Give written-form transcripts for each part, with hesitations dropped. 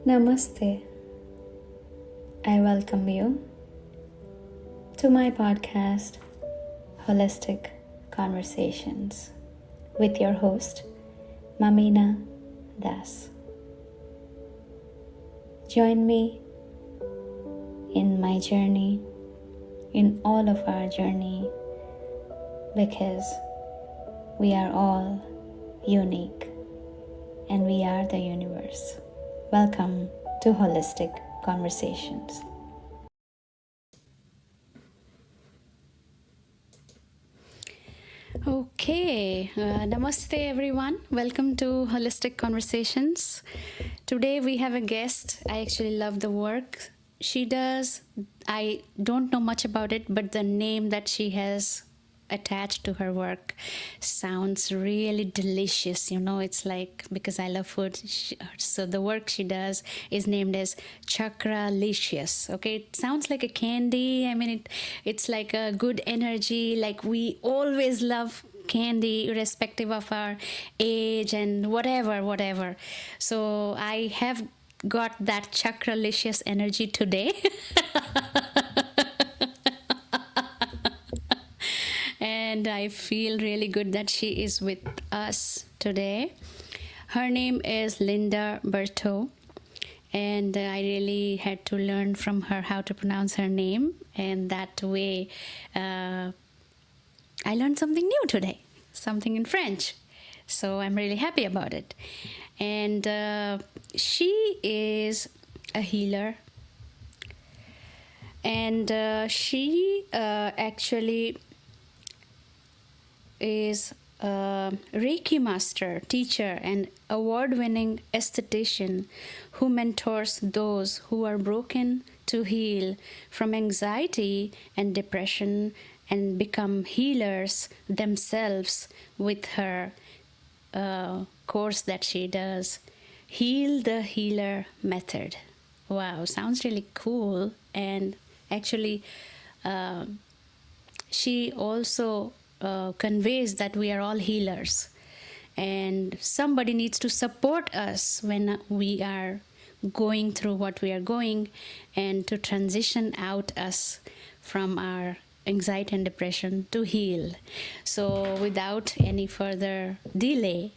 Namaste. I welcome you to my podcast, Holistic Conversations, with your host, Mamina Das. Join me in my journey, in all of our journey, because we are all unique and we are the universe. Welcome to Holistic Conversations. Okay, namaste everyone. Welcome to Holistic Conversations. Today we have a guest. I actually love the work she does. I don't know much about it, but the name that she has attached to her work sounds really delicious. It's like, because I love food, so the work she does is named as ChakraLicious. Okay, it sounds like a candy. I mean, it's like a good energy, like we always love candy irrespective of our age and whatever. So I have got that ChakraLicious energy today. And I feel really good that she is with us today. Her name is Linda Bertaut, and I really had to learn from her how to pronounce her name, and that way I learned something new today, something in French. So I'm really happy about it. And she is a healer, and she actually is a Reiki master, teacher, and award-winning esthetician who mentors those who are broken to heal from anxiety and depression and become healers themselves with her course that she does, Heal the Healer Method. Wow, sounds really cool. And actually, she also conveys that we are all healers, and somebody needs to support us when we are going through what we are going, and to transition out us from our anxiety and depression to heal. So without any further delay,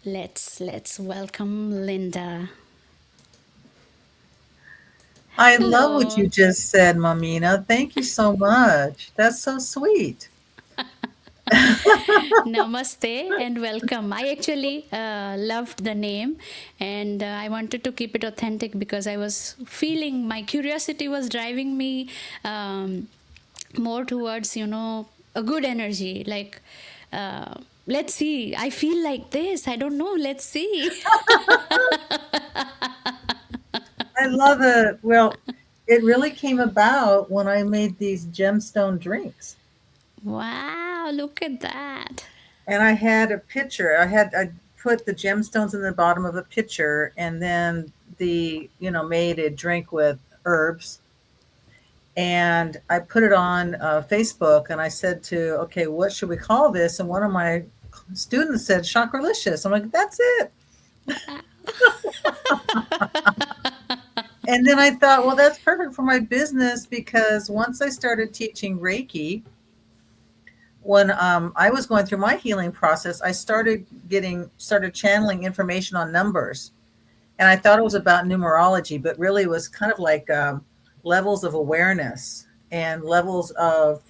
let's welcome Linda. I love what you Hello. just said, Mamina. Thank you so much. That's so sweet. Namaste and welcome. I actually loved the name, and I wanted to keep it authentic because I was feeling my curiosity was driving me more towards, a good energy. Like, let's see, I feel like this. I don't know. Let's see. I love it. Well, it really came about when I made these gemstone drinks. Wow, look at that. And I had a pitcher. I put the gemstones in the bottom of a pitcher, and then made a drink with herbs. And I put it on Facebook, and I said okay, what should we call this? And one of my students said ChakraLicious. I'm like, that's it. Wow. And then I thought, well, that's perfect for my business, because once I started teaching Reiki, when I was going through my healing process, I started channeling information on numbers. And I thought it was about numerology, but really it was kind of like levels of awareness and levels of,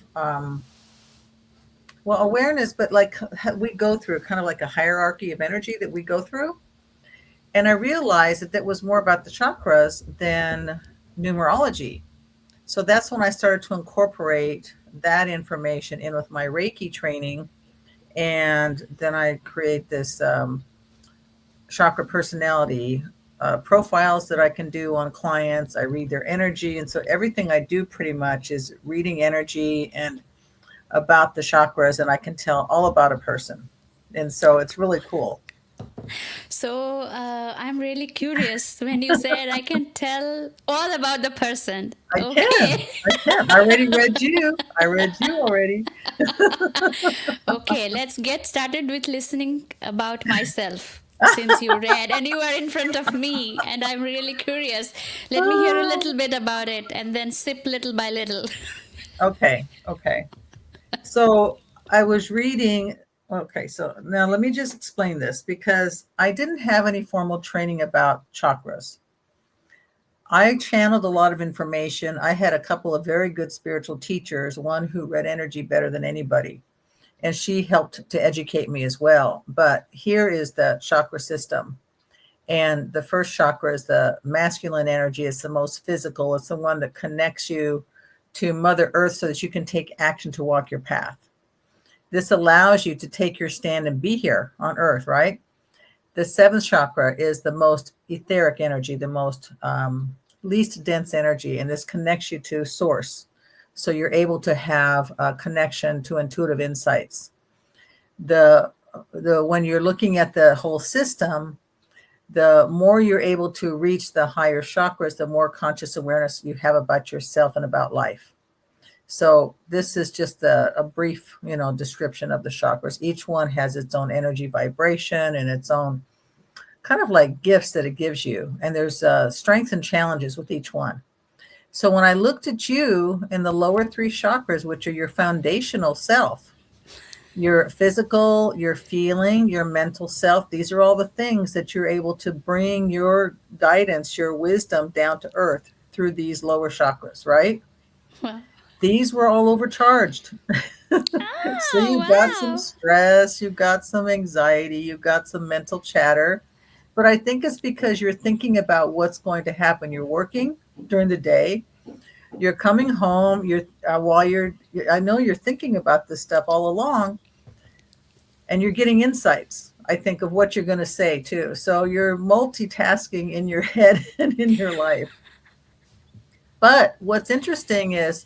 awareness, but like we go through kind of like a hierarchy of energy that we go through. And I realized that was more about the chakras than numerology. So that's when I started to incorporate that information in with my Reiki training. And then I create this chakra personality profiles that I can do on clients. I read their energy. And so everything I do pretty much is reading energy and about the chakras, and I can tell all about a person. And so it's really cool. So I'm really curious when you said I can tell all about the person. I can. Okay. I can. I already read you. I read you already. Okay, let's get started with listening about myself. since you read and you are in front of me and I'm really curious. Let me hear a little bit about it and then sip little by little. Okay, okay. So I was reading. Okay, so now let me just explain this because I didn't have any formal training about chakras. I channeled a lot of information. I had a couple of very good spiritual teachers, one who read energy better than anybody, and she helped to educate me as well. But here is the chakra system. And the first chakra is the masculine energy. It's the most physical. It's the one that connects you to Mother Earth so that you can take action to walk your path. This allows you to take your stand and be here on Earth, right? The seventh chakra is the most etheric energy, the most least dense energy, and this connects you to Source. So you're able to have a connection to intuitive insights. The when you're looking at the whole system, the more you're able to reach the higher chakras, the more conscious awareness you have about yourself and about life. So this is just a brief, description of the chakras. Each one has its own energy vibration and its own kind of like gifts that it gives you. And there's strengths and challenges with each one. So when I looked at you in the lower three chakras, which are your foundational self, your physical, your feeling, your mental self, these are all the things that you're able to bring your guidance, your wisdom down to earth through these lower chakras, right? Wow. These were all overcharged. So Oh, you've got some wow. stress, you've got some anxiety, you've got some mental chatter. But I think it's because you're thinking about what's going to happen. You're working during the day, you're coming home, I know you're thinking about this stuff all along, and you're getting insights, I think, of what you're going to say too. So you're multitasking in your head and in your life. But what's interesting is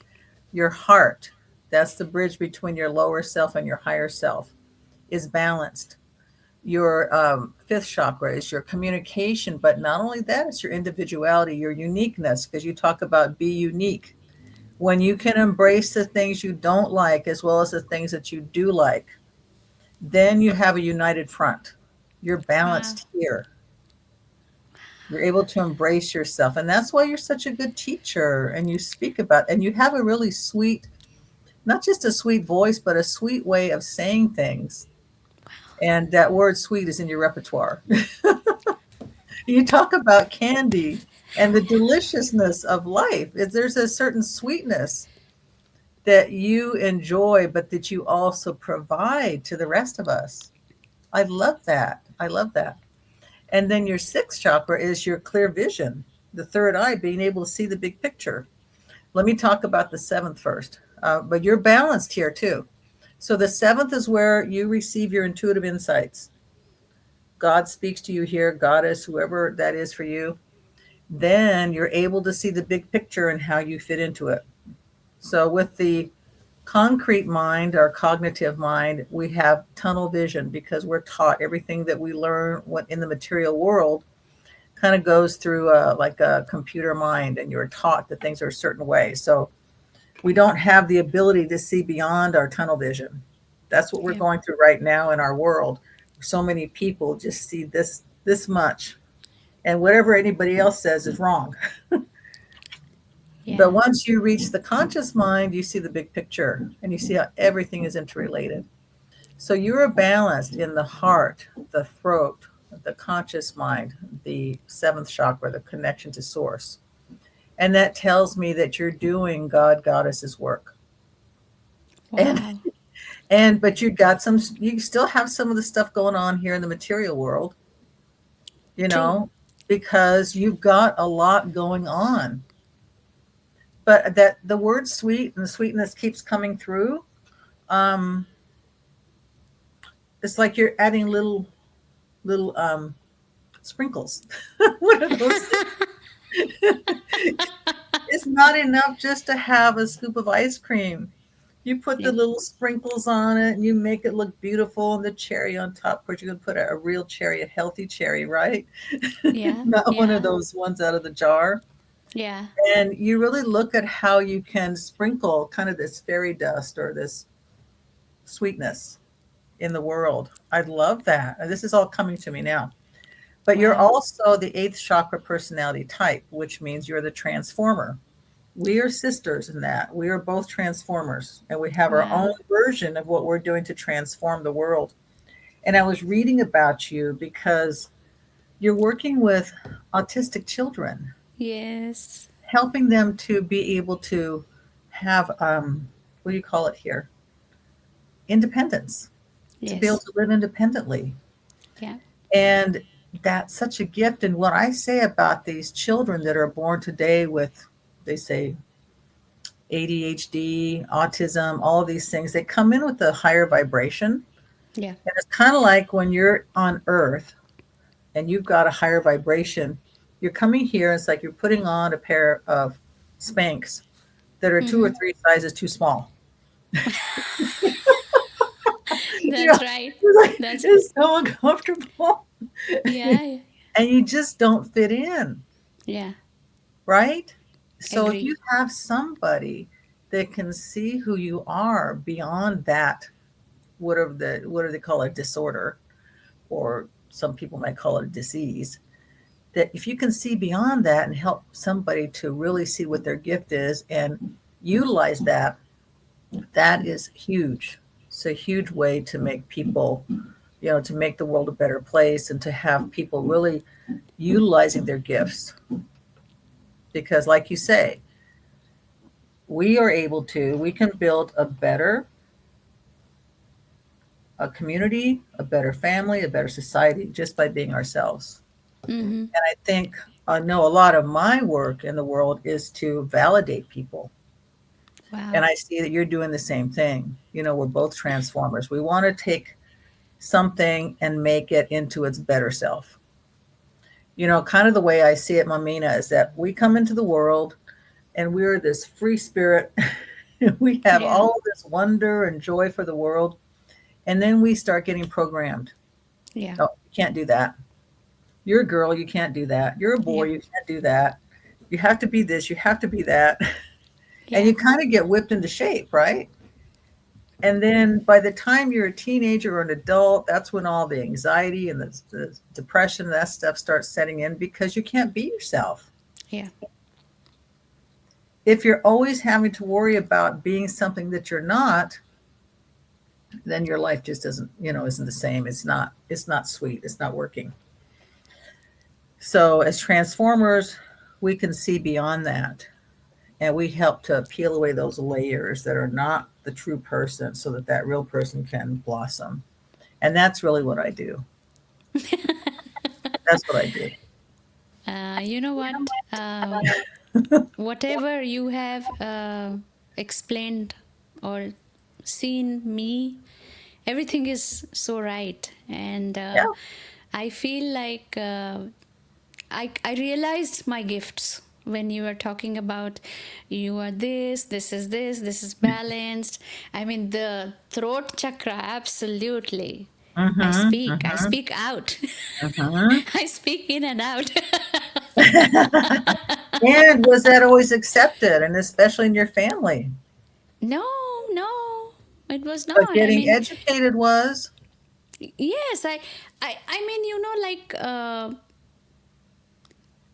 your heart, that's the bridge between your lower self and your higher self, is balanced. Your fifth chakra is your communication, but not only that, it's your individuality, your uniqueness, because you talk about be unique. When you can embrace the things you don't like as well as the things that you do like, then you have a united front. You're Wow. balanced here. You're able to embrace yourself. And that's why you're such a good teacher. And you speak about, and you have a really sweet, not just a sweet voice, but a sweet way of saying things. And that word sweet is in your repertoire. You talk about candy and the deliciousness of life. There's a certain sweetness that you enjoy, but that you also provide to the rest of us. I love that. I love that. And then your sixth chakra is your clear vision, the third eye, being able to see the big picture. Let me talk about the seventh first, but you're balanced here too. So the seventh is where you receive your intuitive insights. God speaks to you here, goddess, whoever that is for you. Then you're able to see the big picture and how you fit into it. So with the concrete mind, our cognitive mind, we have tunnel vision because we're taught everything that we learn in the material world kind of goes through like a computer mind, and you're taught that things are a certain way. So we don't have the ability to see beyond our tunnel vision. That's what we're Yeah. going through right now in our world. So many people just see this much, and whatever anybody else says is wrong. But Yeah. once you reach the conscious mind, you see the big picture and you see how everything is interrelated. So you're balanced in the heart, the throat, the conscious mind, the seventh chakra, the connection to source. And that tells me that you're doing God Goddess's work. And Wow. but you still have some of the stuff going on here in the material world, you True. know, because you've got a lot going on. But that the word sweet and the sweetness keeps coming through. Um, it's like you're adding little sprinkles. What are those things? It's not enough just to have a scoop of ice cream. You put the Yep. little sprinkles on it and you make it look beautiful, and the cherry on top. Of course, you're going to put a real cherry, a healthy cherry, right? Yeah. Not one of Yeah. those ones out of the jar. Yeah. And you really look at how you can sprinkle kind of this fairy dust or this sweetness in the world. I love that. This is all coming to me now. But you're Wow. also the eighth chakra personality type, which means you're the transformer. We are sisters in that. We are both transformers, and we have our Wow. own version of what we're doing to transform the world. And I was reading about you because you're working with autistic children, Yes. helping them to be able to have, what do you call it here? Independence, to be able Yes. to live independently. Yeah. And that's such a gift. And what I say about these children that are born today with, they say, ADHD, autism, all of these things, they come in with a higher vibration. Yeah. And it's kind of like when you're on earth and you've got a higher vibration, you're coming here, it's like you're putting on a pair of Spanx that are two or Mm-hmm. three sizes too small. You know, That's right. it's like, That's it's so uncomfortable. yeah. And you just don't fit in, Yeah. right? So if you Agree. have somebody that can see who you are beyond that, what do they call it, disorder, or some people might call it a disease, that if you can see beyond that and help somebody to really see what their gift is and utilize that, that is huge. It's a huge way to make people, to make the world a better place and to have people really utilizing their gifts. Because, like you say, we can build a community, a better family, a better society just by being ourselves. Mm-hmm. And I think, I know a lot of my work in the world is to validate people. And Wow. I see that you're doing the same thing. We're both transformers. We want to take something and make it into its better self. Kind of the way I see it, Mamina, is that we come into the world and we're this free spirit. We have Yeah. all this wonder and joy for the world. And then we start getting programmed. Yeah. Oh, you can't do that. You're a girl, you can't do that. You're a boy, Yep. you can't do that. You have to be this, you have to be that. And Yeah. you kind of get whipped into shape, right? And then by the time you're a teenager or an adult, that's when all the anxiety and the depression, that stuff starts setting in because you can't be yourself. Yeah. If you're always having to worry about being something that you're not, then your life just isn't the same. It's not sweet. It's not working. So as transformers, we can see beyond that. And we help to peel away those layers that are not the true person so that that real person can blossom. And that's really what I do. That's what I do. You know what? Whatever you have explained or seen me, everything is so right. And Yeah. I feel like I realized my gifts when you were talking about you are this is balanced. I mean, the throat chakra, absolutely. Mm-hmm. I Mm-hmm. speak out. Mm-hmm. I speak in and out. And was that always accepted, and especially in your family? No, no, it was But not. I getting mean, educated was. yes, I mean,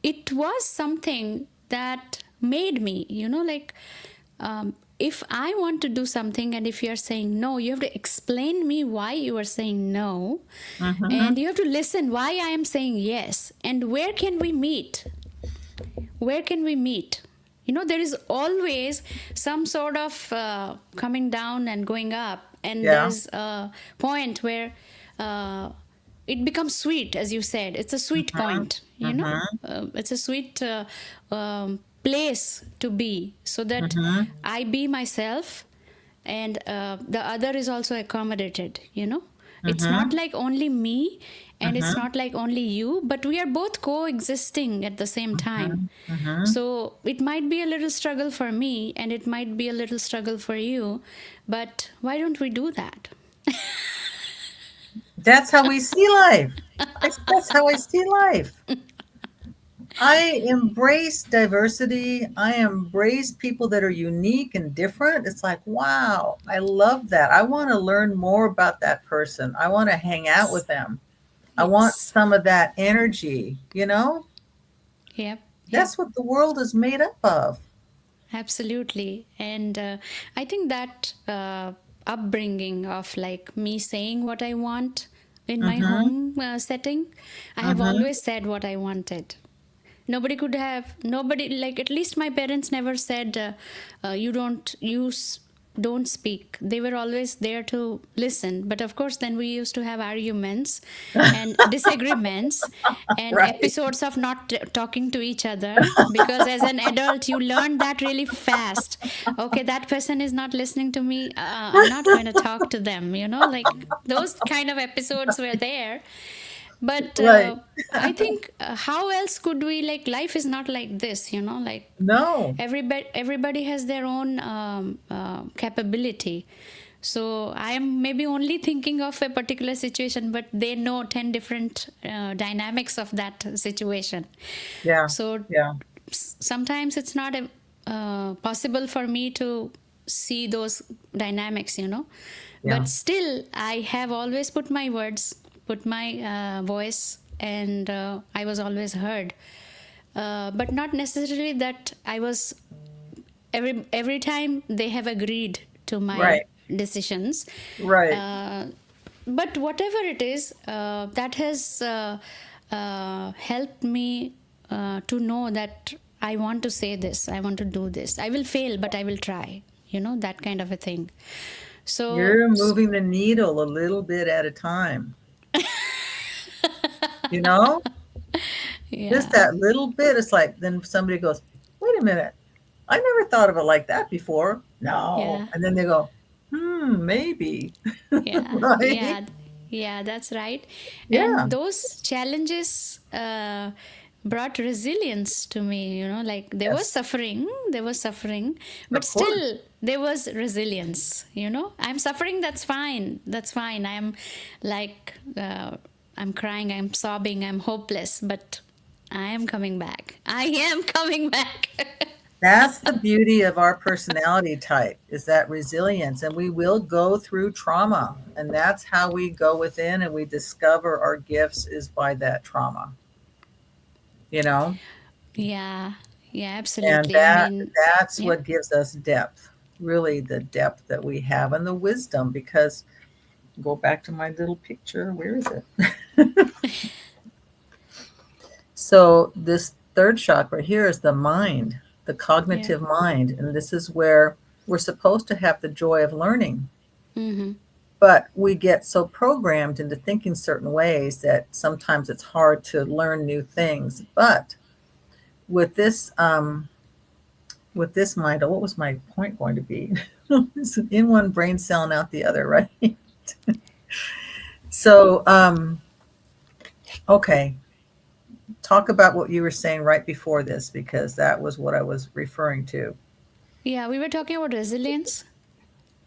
it was something that made me, if I want to do something and if you're saying no, you have to explain me why you are saying no, Mm-hmm. and you have to listen why I am saying yes, and where can we meet? Where can we meet? There is always some sort of coming down and going up, and Yeah. there's a point where uh, it becomes sweet, as you said. It's a sweet Mm-hmm. point, Mm-hmm. it's a sweet place to be, so that Mm-hmm. I be myself, and the other is also accommodated. It's not Mm-hmm. like only me, and it's Mm-hmm. not like only you, but we are both coexisting at the same time. Mm-hmm. So it might be a little struggle for me, and it might be a little struggle for you, but why don't we do that? That's how we see life. That's how I see life. I embrace diversity. I embrace people that are unique and different. It's like, wow, I love that. I want to learn more about that person. I want to hang out with them. I want Yes. some of that energy, you know? Yep. Yep. That's what the world is made up of. Absolutely. And I think that upbringing of like me saying what I want in my Mm-hmm. home setting, I have Mm-hmm. always said what I wanted. Nobody, like, at least my parents never said, you don't use, don't speak. They were always there to listen. But of course, then we used to have arguments and disagreements and Right. episodes of not talking to each other, because as an adult you learn that really fast. Okay, that person is not listening to me, I'm not going to talk to them, like those kind of episodes were there. But Right. I think, how else could we, like, life is not like this, like No. everybody has their own capability. So I am maybe only thinking of a particular situation, but they know 10 different dynamics of that situation. Yeah. So Yeah. sometimes it's not possible for me to see those dynamics, Yeah. but still I have always put my words, put my voice, and I was always heard, but not necessarily that I was every time they have agreed to my Right. decisions. Right. uh, but whatever it is, that has helped me to know that I want to say this, I want to do this, I will fail but I will try, that kind of a thing. So You're moving the needle a little bit at a time, you know? Just yeah, that little bit. It's like then somebody goes, wait a minute. I never thought of it like that before. No. yeah, And then they go, maybe. yeah, Right? yeah, yeah, that's right. Yeah. And those challenges brought resilience to me, like Yes. there was suffering, but Of course. still there was resilience. I'm suffering, that's fine. I'm like, I'm crying, I'm sobbing, I'm hopeless, but I am coming back. I am coming back. That's the beauty of our personality type is that resilience. And we will go through trauma. And that's how we go within and we discover our gifts is by that trauma, you know? Yeah, yeah, And absolutely. I mean, that's yeah. what gives us depth, really the depth that we have and the wisdom. Because go back to my little picture. Where is it? So this third chakra here is the mind, the Yeah. cognitive mind. And this is where we're supposed to have the joy of learning. Mm-hmm. But we get so programmed into thinking certain ways that sometimes it's hard to learn new things. But with this mind, what was my point going to be? In one brain cell and out the other, right? So, okay, talk about what you were saying right before this because that was what I was referring to. Yeah, we were talking about resilience.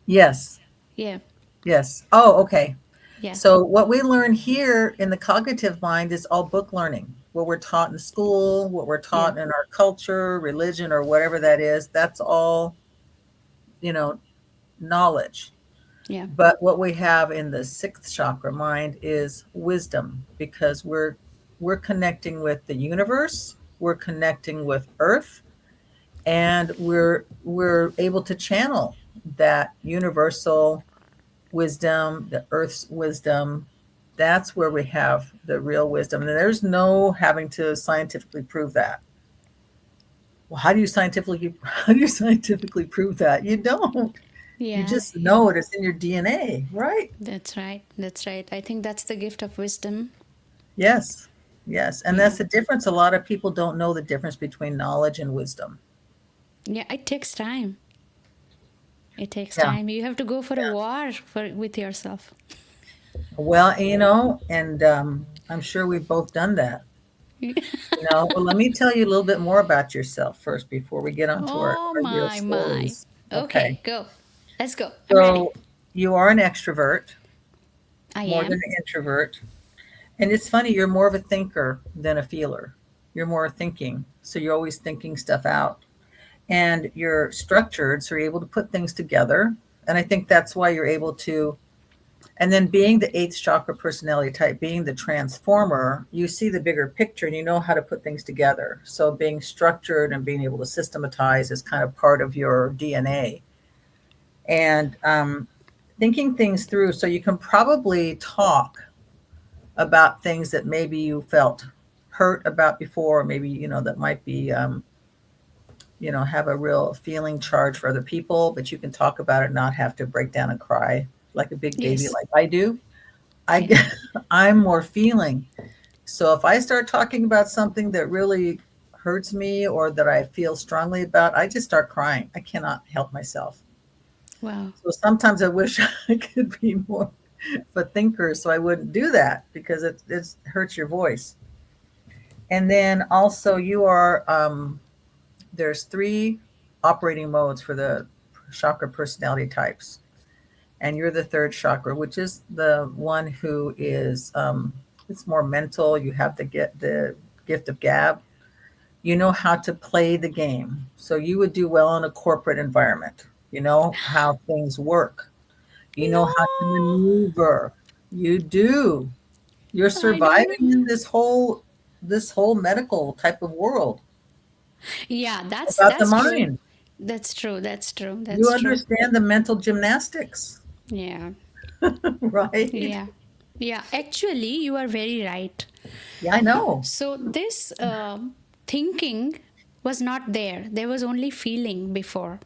Yes, Yeah, yes. Oh, okay. yeah, So, what we learn here in the cognitive mind is all book learning. What we're taught in school, what we're yeah, taught in our culture, religion, or whatever that is, that's all, you know, knowledge. yeah, But what we have in the sixth chakra mind is wisdom because we're connecting with the universe, we're connecting with earth, and we're able to channel that universal wisdom, the earth's wisdom. That's where we have the real wisdom. And there's no having to scientifically prove that. Well, how do you scientifically prove that? You don't. You yeah, just yeah. know it. It's in your DNA, right? That's right. That's right. I think that's the gift of wisdom. Yes. Yes. And Yeah. that's the difference. A lot of people don't know the difference between knowledge and wisdom. Yeah, it takes time. It takes Yeah. time. You have to go for a Yeah. war with yourself. Well, and I'm sure we've both done that. Well, let me tell you a little bit more about yourself first before we get on to Oh, our real my. stories. Okay. Okay, go. Let's go. I'm ready. So you are an extrovert I more than am. an introvert. And it's funny, you're more of a thinker than a feeler. You're more thinking. So you're always thinking stuff out. And you're structured, so you're able to put things together. And I think that's why you're able to And then being the eighth chakra personality type, being the transformer, you see the bigger picture and you know how to put things together. So being structured and being able to systematize is kind of part of your DNA. And thinking things through, so you can probably talk about things that maybe you felt hurt about before, maybe, you know, that might be, you know, have a real feeling charge for other people, but you can talk about it, not have to break down and cry like a big baby Yes. like I do. I Yeah. get, I'm more feeling. So if I start talking about something that really hurts me or that I feel strongly about, I just start crying. I cannot help myself. Wow. So sometimes I wish I could be more of a thinker so I wouldn't do that because it hurts your voice. And then also you are, there's 3 operating modes for the chakra personality types. And you're the third chakra, which is the one who is, it's more mental. You have the gift of gab. You know how to play the game. So you would do well in a corporate environment. You know how things work. You know how to No, maneuver. You do. You're I don't surviving know. in this whole medical type of world Yeah, about the that's true. mind. That's true. That's true. You That's true. understand the mental gymnastics, Yeah. right? Yeah. Yeah. Actually, you are very right. Yeah, I know. So this thinking was not there. There was only feeling before.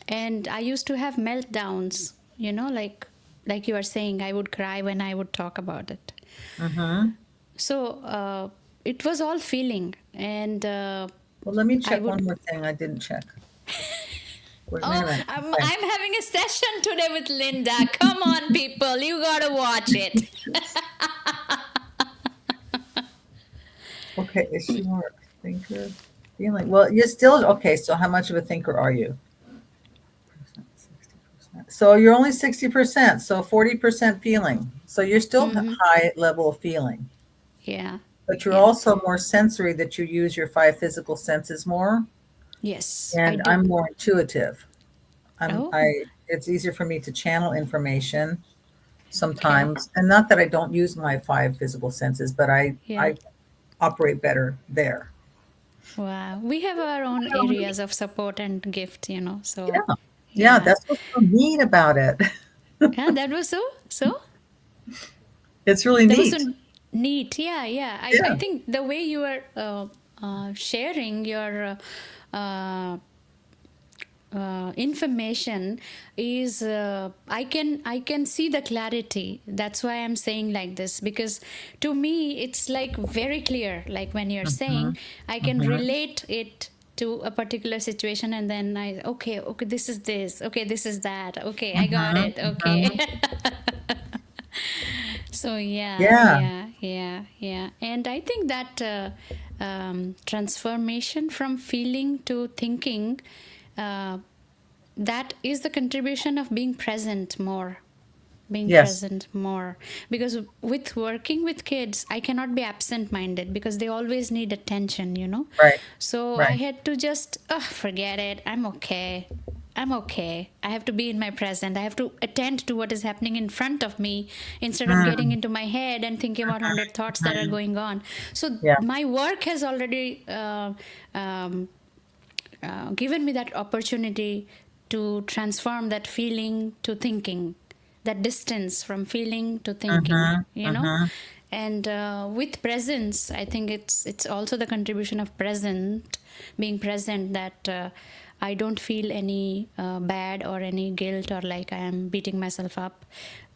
And I used to have meltdowns, like you are saying, I would cry when I would talk about it. Hmm. So it was all feeling. And Well, let me I check would, one more thing I didn't check. Wait a oh, minute. Okay. I'm having a session today with Linda. Come on, people, you gotta watch it. Okay, is she more thinker? Feeling. Well, you're still okay. So, how much of a thinker are you? 60%. So, you're only 60%. So, 40% feeling. So, you're still Hmm. high level of feeling, Yeah. but you're Yeah. also more sensory that you use your 5 physical senses more. Yes, I And do. I'm more intuitive. Oh, It's easier for me to channel information okay. sometimes. And not that I don't use my 5 physical senses, but Yeah. I operate better there. Wow. We have our own areas of support and gift. So, Yeah. Yeah, yeah. that's what's so neat about it. Yeah, that was so. It's really That was neat. so neat. Yeah, yeah. I Yeah. think the way you are sharing your information is I can see the clarity. That's why I'm saying like this, because to me it's like very clear. Like when you're saying, Mhm. I can Mhm. relate it to a particular situation, and then okay, this is this, okay, this is that, okay, I got Mhm. it, okay. Mhm. So yeah, Yeah. yeah, yeah, yeah. And I think that transformation from feeling to thinking, uh, that is the contribution of being present more, being Yes. present more. Because with working with kids, I cannot be absent minded because they always need attention. Right. So I Right. had to just forget it. I'm okay. I'm okay. I have to be in my present. I have to attend to what is happening in front of me instead of getting Mm. into my head and thinking about 100 thoughts that are Mhm. going on. So Yeah. my work has already um, given me that opportunity to transform that feeling to thinking, that distance from feeling to thinking, Mhm. you know. Mhm. And with presence, I think it's also the contribution of being present, that I don't feel any bad or any guilt or like I am beating myself up.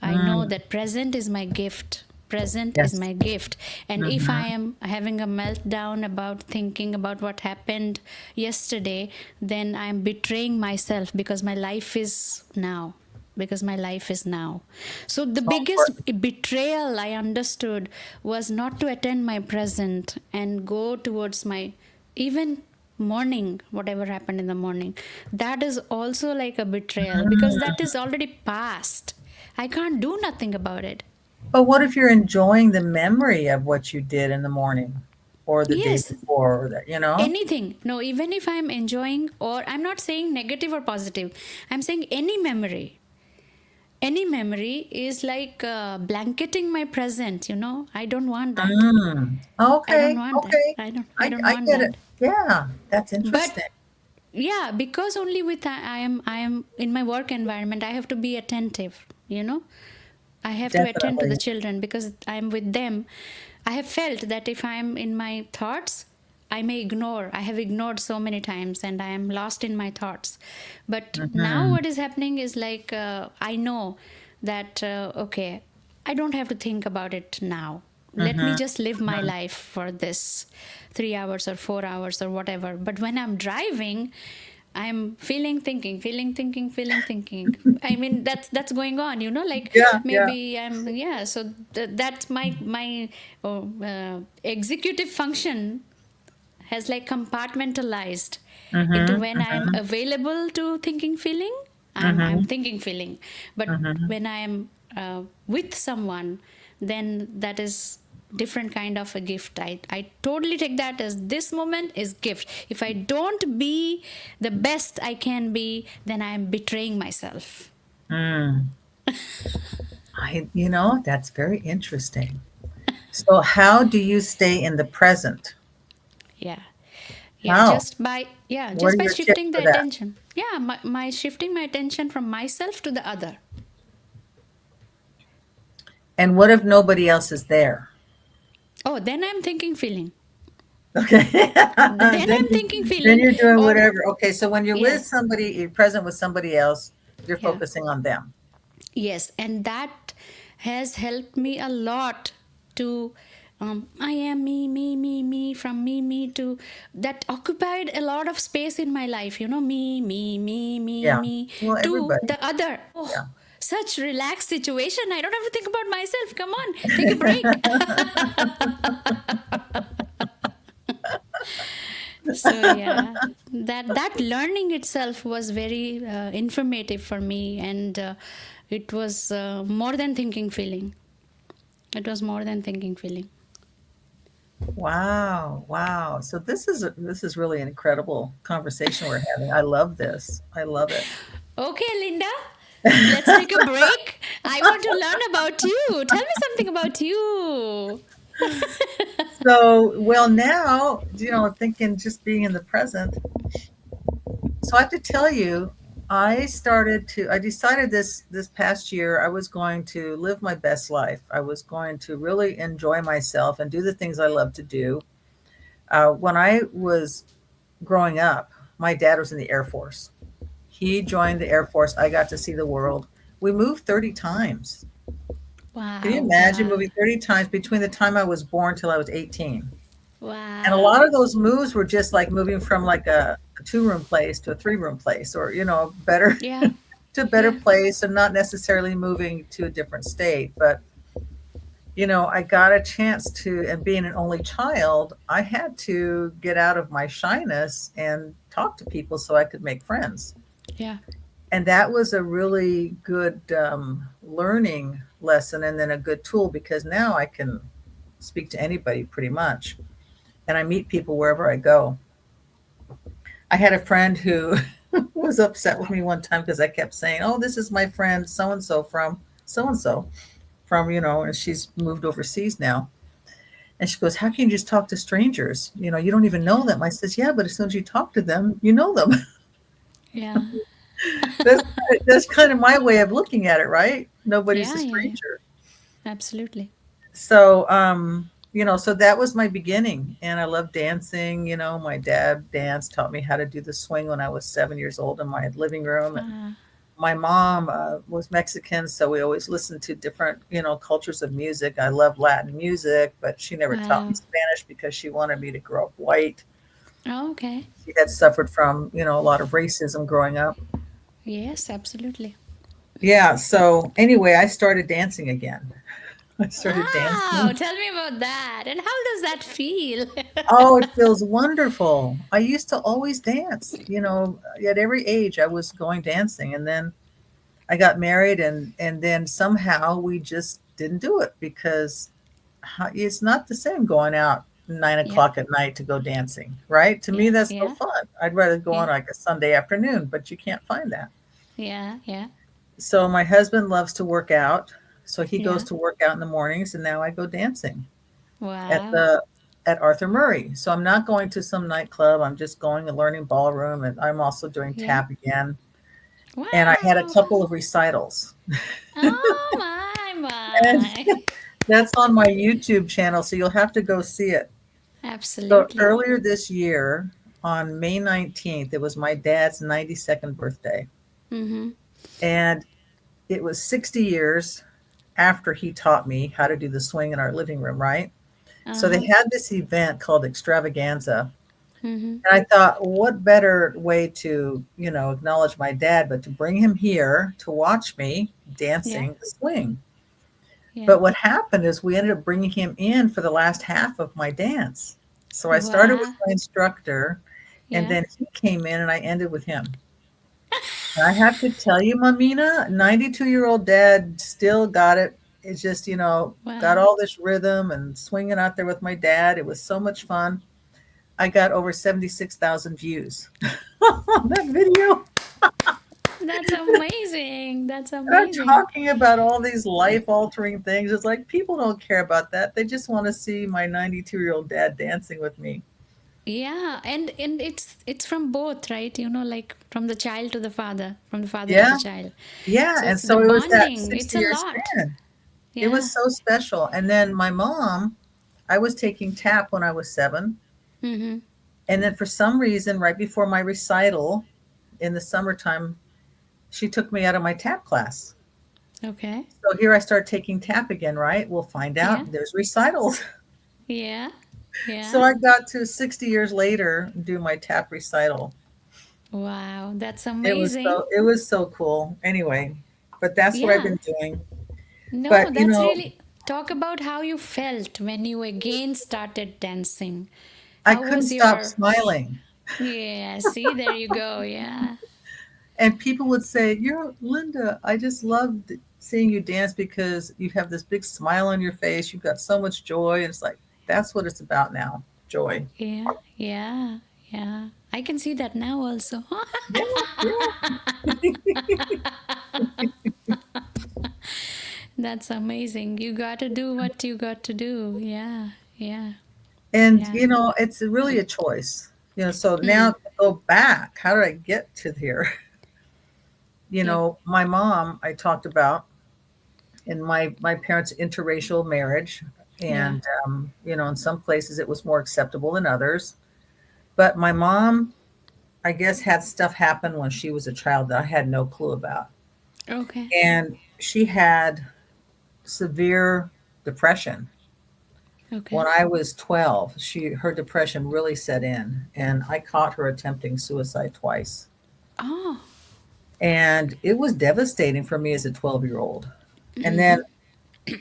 I know Mm. that present is my gift. Present is Yes. my gift. And if I Mhm. am having a meltdown about thinking about what happened yesterday, then I am betraying myself, because my life is now. Because my life is now. So the So biggest important. betrayal I understood was not to attend my present and go towards my even morning, whatever happened in the morning. That is also like a betrayal, because that Mm. is already past. I can't do nothing about it. But what if you're enjoying the memory of what you did in the morning or the day Yes, before or that, you know? anything. No, even if I'm enjoying, or I'm not saying negative or positive, I'm saying any memory. any memory is like blanketing my present, I don't want that. I don't Okay, want that. okay. I don't I want get it. that. Yeah, that's But interesting. yeah, because only with I am in my work environment, I have to be attentive, I have to attend to the Definitely. children because I'm with them. I have felt that if I'm in my thoughts, I may ignore. I have ignored so many times and I am lost in my thoughts. But now Mm-hmm. what is happening is like I know that, okay, I don't have to think about it now. Let me Mm-hmm. just live my Mm-hmm. life for this 3 hours or 4 hours or whatever. But when I'm driving, I'm feeling, thinking, feeling, thinking, feeling, thinking. I mean, that's going on, like Yeah, yeah. maybe I'm, yeah. So that's my executive function has like compartmentalized into Mm-hmm. when I'm Mm-hmm. available to thinking, feeling. I'm Mm-hmm. thinking, feeling, but Mm-hmm. when I'm with someone, then that is different kind of a gift. I totally take that as this moment is gift. If I don't be the best I can be, then I'm betraying myself. Mm. That's very interesting. So how do you stay in the present? Yeah, yeah, How? What just are by your tips shifting for the that? attention. Yeah, my shifting my attention from myself to the other. And what if nobody else is there? Oh, then I'm thinking, feeling. Okay. Then I'm thinking, Then feeling. you're doing Or whatever. Okay, so when you're with yes, somebody, you're present with somebody else, you're yeah, focusing on them. yes, and that has helped me a lot to I am me, me, me, me, from me, me to that occupied a lot of space in my life, me, me, me, me, Yeah. me, Well, to everybody. the other. Oh, Yeah. such relaxed situation. I don't have to think about myself. Come on, take a break. So yeah, that learning itself was very informative for me, and it was more than thinking, feeling. It was more than thinking, feeling. Wow. Wow. So this is really an incredible conversation we're having. I love this. I love it. Okay, Linda, let's take a break. I want to learn about you. Tell me something about you. So, well, now, thinking just being in the present. So I have to tell you, I decided this past year I was going to live my best life. I was going to really enjoy myself and do the things I love to do. When I was growing up, my dad was in the Air Force. He joined the Air Force. I got to see the world. We moved 30 times. Can you Wow, imagine wow, moving 30 times between the time I was born till I was 18? And a wow. lot of those moves were just like moving from like a two-room place to a three-room place, or better Yeah, to a better yeah, place, and not necessarily moving to a different state. But I got a chance to, and being an only child, I had to get out of my shyness and talk to people so I could make friends. yeah, And that was a really good learning lesson, and then a good tool, because now I can speak to anybody pretty much, and I meet people wherever I go. I had a friend who was upset with me one time because I kept saying, "Oh, this is my friend so and so from," and she's moved overseas now. And she goes, "How can you just talk to strangers? You don't even know them." I says, "Yeah, but as soon as you talk to them, you know them." yeah, that's that's kind of my way of looking at it, right? Nobody's a yeah, yeah, yeah. stranger. Absolutely. So, so that was my beginning, and I love dancing. My dad danced, taught me how to do the swing when I was 7 years old in my living room, and Ah, my mom was Mexican, so we always listened to different, cultures of music. I love Latin music, but she never taught me wow. Spanish because she wanted me to grow up white. Oh, okay. She had suffered from, a lot of racism growing up. Yes, absolutely. Yeah. So anyway, I started dancing again. I started Wow, dancing. tell me about that. And how does that feel? Oh, it feels wonderful. I used to always dance, at every age I was going dancing. And then I got married, and then somehow we just didn't do it because it's not the same going out nine Yeah, o'clock at night to go dancing, right? To me, yeah, that's no yeah, fun. I'd rather go on yeah, like a Sunday afternoon, but you can't find that. yeah, yeah. So my husband loves to work out. So he goes Yeah. to work out in the mornings, and now I go dancing at Wow. the at Arthur Murray. So I'm not going to some nightclub. I'm just going and learning ballroom, and I'm also doing Yeah. tap again. And I had a Wow. couple of recitals. Oh my And my. that's on my YouTube channel, so you'll have to go see it. So Absolutely. earlier this year, on May 19th, it was my dad's 92nd birthday. Mm-hmm. And it was 60 years after he taught me how to do the swing in our living room, right? So they Uh-huh. had this event called Extravaganza. Mm-hmm. And I thought, what better way to, acknowledge my dad, but to bring him here to watch me Yeah. dancing the swing. Yeah. But what happened is we ended up bringing him in for the last half of my dance. So I started with Wow. my instructor, and Yeah. then he came in and I ended with him. And I have to tell you, Mamina, 92-year-old dad still got it. It's just, got Wow. all this rhythm and swinging out there with my dad. It was so much fun. I got over 76,000 views on that video. That's amazing. That's And I'm amazing. talking about all these life altering things. It's like people don't care about that. They just want to see my 92-year-old dad dancing with me. Yeah, and it's from both, right? Like from the child to the father, from the father to the Yeah. child. Yeah. So And it's the so it was that bonding. It's 60 a year lot. span. It Yeah. was so special. And then my mom, I was taking tap when I was 7. Mm-hmm. And then for some reason, right before my recital in the summertime, she took me out of my tap class. Okay. So here I start taking tap again, right? We'll find Yeah. out there's recitals. Yeah. So Yeah. I got to 60 years later do my tap recital. Wow, that's amazing. It was so cool. Anyway, but that's what I've Yeah. been doing. No, But that's really talk about how you felt when you again started dancing. I How couldn't was stop your smiling. Yeah, see, there you go. Yeah. And people would say, "You're Linda. I just loved seeing you dance because you have this big smile on your face. You've got so much joy." And it's like, that's what it's about now, joy. Yeah. Yeah. Yeah. I can see that now also. Yeah, yeah. That's amazing. You got to do what you got to do. Yeah. Yeah. And, Yeah. it's really a choice. So now Hmm. to go back, how did I get to here? Yep. My mom, I talked about in my parents' interracial marriage. Yeah. And, in some places it was more acceptable than others. But my mom, I guess, had stuff happen when she was a child that I had no clue about. Okay. And she had severe depression. When Okay. I was 12, her depression really set in, and I caught her attempting suicide twice. Oh. And it was devastating for me as a 12-year-old. And then Mm-hmm.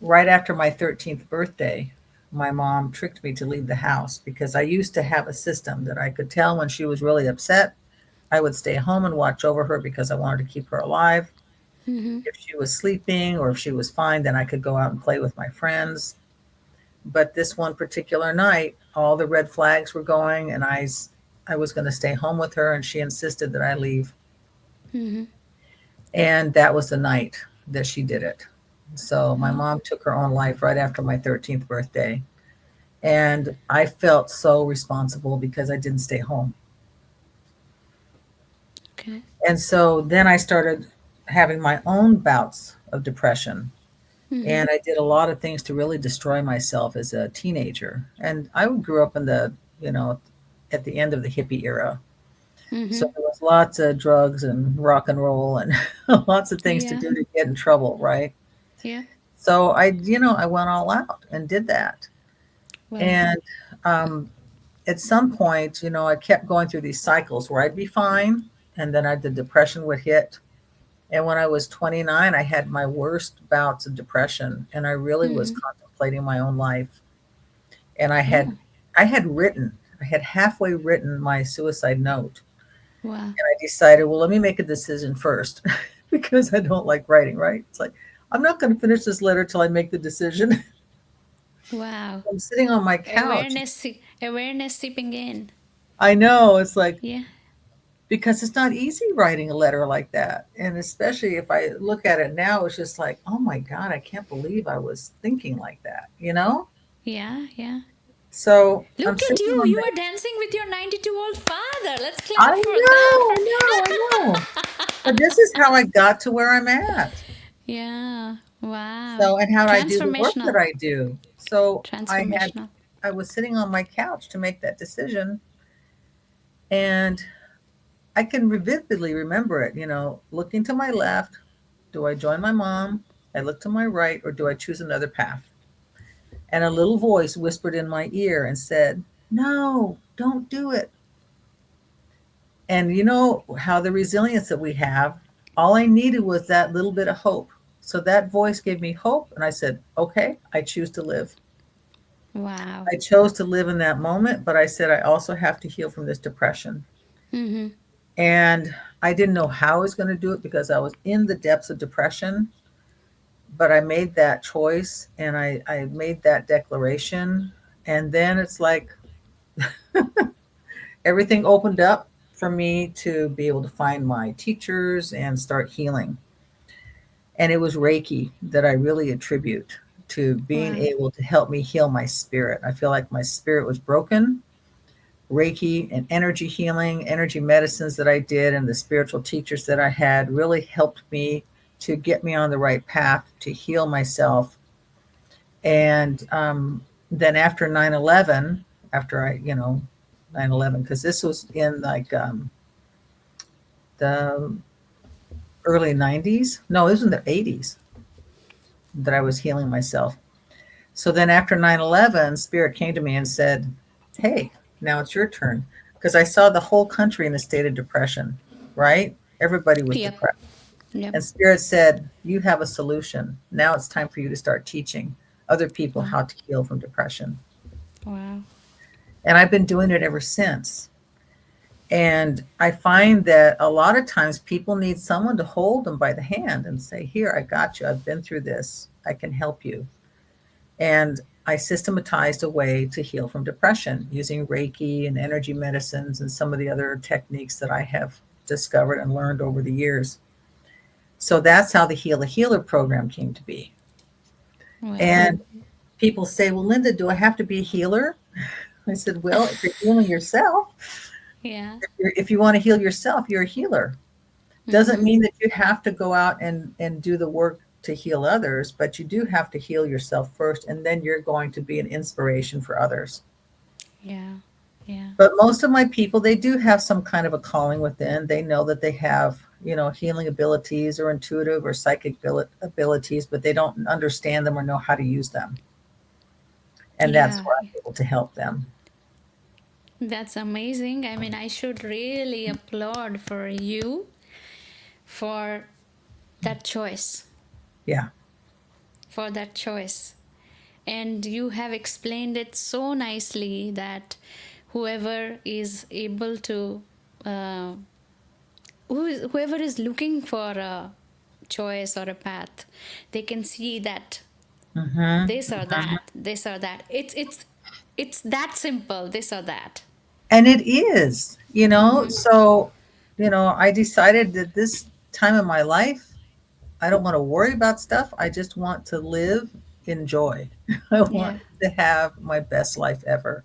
right after my 13th birthday, my mom tricked me to leave the house because I used to have a system that I could tell when she was really upset. I would stay home and watch over her because I wanted to keep her alive. Mm-hmm. If she was sleeping or if she was fine, then I could go out and play with my friends. But this one particular night, all the red flags were going, and I was going to stay home with her, and she insisted that I leave. Mm-hmm. And that was the night that she did it. So my Oh. mom took her own life right after my 13th birthday. And I felt so responsible because I didn't stay home. Okay. And so then I started having my own bouts of depression. Mm-hmm. And I did a lot of things to really destroy myself as a teenager. And I grew up in at the end of the hippie era. So Mm-hmm. there was lots of drugs and rock and roll and lots of things to Yeah. do to get in trouble, right? Yeah. So I went all out and did that. Wow. And um, at some point, I kept going through these cycles where I'd be fine, and then the depression would hit. And when I was 29, I had my worst bouts of depression, and I really was Mm-hmm. contemplating my own life. And Oh. I had halfway written my suicide note, Wow. and I decided, well, let me make a decision first because I don't like writing, right? It's like, I'm not going to finish this letter till I make the decision. Wow. I'm sitting on my couch. Awareness seeping in. I know it's like, Yeah. because it's not easy writing a letter like that. And especially if I look at it now, it's just like, oh my God, I can't believe I was thinking like that, you know? Yeah, yeah. So I'm Look at sitting you. on You the, are dancing with your 92-year-old father. Let's I clap for know, that. I know, I know. But this is how I got to where I'm at. Yeah. Wow. So, and how I do the work that Transformational. I do. So Transformational. I was sitting on my couch to make that decision, and I can vividly remember it, looking to my left. Do I join my mom? I look to my right, or do I choose another path? And a little voice whispered in my ear and said, no, don't do it. And you know how the resilience that we have, all I needed was that little bit of hope. So that voice gave me hope. And I said, okay, I choose to live. Wow. I chose to live in that moment, but I said, I also have to heal from this depression. Mm-hmm. And I didn't know how I was going to do it because I was in the depths of depression. But I made that choice and I made that declaration. And then it's like everything opened up for me to be able to find my teachers and start healing. And it was Reiki that I really attribute to being Wow. able to help me heal my spirit. I feel like my spirit was broken. Reiki and energy healing, energy medicines that I did, and the spiritual teachers that I had really helped me to get me on the right path to heal myself. And then after 9/11, after 9/11, because this was in like the early 90s. No, it was in the 80s that I was healing myself. So then after 9/11, Spirit came to me and said, hey, now it's your turn. Because I saw the whole country in a state of depression, right? Everybody was Yep. depressed. Yep. And Spirit said, you have a solution. Now it's time for you to start teaching other people Wow. how to heal from depression. Wow. And I've been doing it ever since. And I find that a lot of times people need someone to hold them by the hand and say, here, I got you. I've been through this. I can help you. And I systematized a way to heal from depression using Reiki and energy medicines and some of the other techniques that I have discovered and learned over the years. So that's how the Heal the Healer program came to be. Wow. And people say, well, Linda, do I have to be a healer? I said, well, if you're healing yourself, Yeah. if you want to heal yourself, you're a healer. Doesn't Mm-hmm. mean that you have to go out and do the work to heal others, but you do have to heal yourself first, and then you're going to be an inspiration for others. Yeah. Yeah. But most of my people, they do have some kind of a calling within. They know that they have, healing abilities or intuitive or psychic abilities, but they don't understand them or know how to use them. And that's Yeah. where I'm able to help them. That's amazing. I mean, I should really applaud for you for that choice. Yeah. For that choice. And you have explained it so nicely that whoever is able to uh, whoever is looking for a choice or a path, they can see that Hmm. this or that, this or that. It's that simple, this or that. And it is, Mm-hmm. so, I decided that this time in my life, I don't want to worry about stuff. I just want to live in joy. I Yeah. want to have my best life ever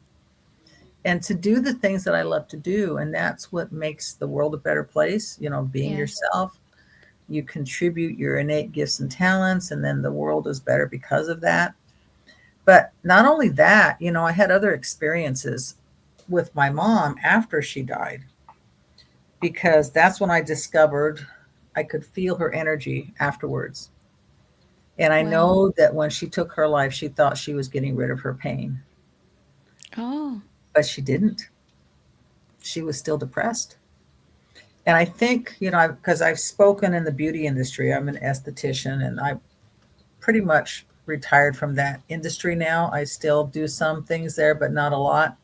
and to do the things that I love to do. And that's what makes the world a better place, being Yeah. yourself. You contribute your innate gifts and talents, and then the world is better because of that. But not only that, I had other experiences with my mom after she died, because that's when I discovered I could feel her energy afterwards. And I Wow. know that when she took her life, she thought she was getting rid of her pain, Oh. but she didn't. She was still depressed. And I think, because I've spoken in the beauty industry, I'm an esthetician, and I pretty much retired from that industry now. I still do some things there, but not a lot.